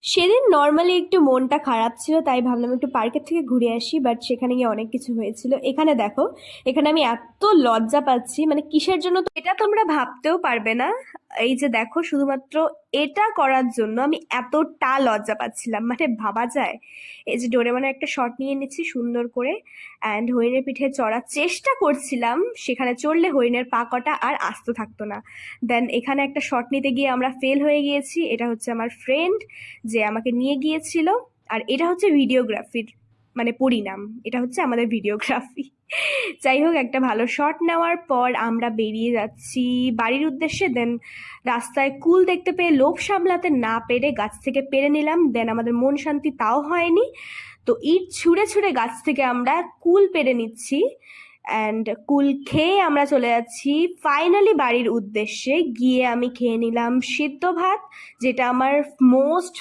সেদিন নর্মালি একটু মনটা খারাপ ছিল, তাই ভাবলাম একটু পার্কের থেকে ঘুরে আসি, বাট সেখানে গিয়ে অনেক কিছু হয়েছিল। এখানে দেখো, এখানে আমি এত লজ্জা পাচ্ছি, মানে কিসের জন্য তো এটা তোমরা ভাবতেও পারবে না। এই যে দেখো, শুধুমাত্র এটা করার জন্য আমি এতটা লজ্জা পাচ্ছিলাম, মানে ভাবা যায়। এই যে ডোরেমনের একটা শট নিয়ে নিচ্ছি সুন্দর করে, অ্যান্ড হরিণের পিঠে চড়ার চেষ্টা করছিলাম, সেখানে চড়লে হরিণের পা কটা আর আস্ত থাকতো না। দেন এখানে একটা শট নিতে গিয়ে আমরা ফেল হয়ে গিয়েছি। এটা হচ্ছে আমার ফ্রেন্ড যে আমাকে নিয়ে গিয়েছিল। আর এটা হচ্ছে ভিডিওগ্রাফির মানে পরিণাম, এটা হচ্ছে আমাদের ভিডিওগ্রাফি। যাই হোক, একটা ভালো শট নেওয়ার পর আমরা বেরিয়ে যাচ্ছি বাড়ির উদ্দেশ্যে। দেন রাস্তায় কুল দেখতে পেয়ে লোভ সামলাতে না পেরে গাছ থেকে পেরে নিলাম। দেন আমাদের মন শান্তি তাও হয়নি, তো ইট ছুঁড়ে ছুঁড়ে গাছ থেকে আমরা কুল পেরে নিচ্ছি। অ্যান্ড কুল খেয়ে আমরা চলে যাচ্ছি ফাইনালি বাড়ির উদ্দেশ্যে। গিয়ে আমি খেয়ে নিলাম সিদ্ধ ভাত, যেটা আমার মোস্ট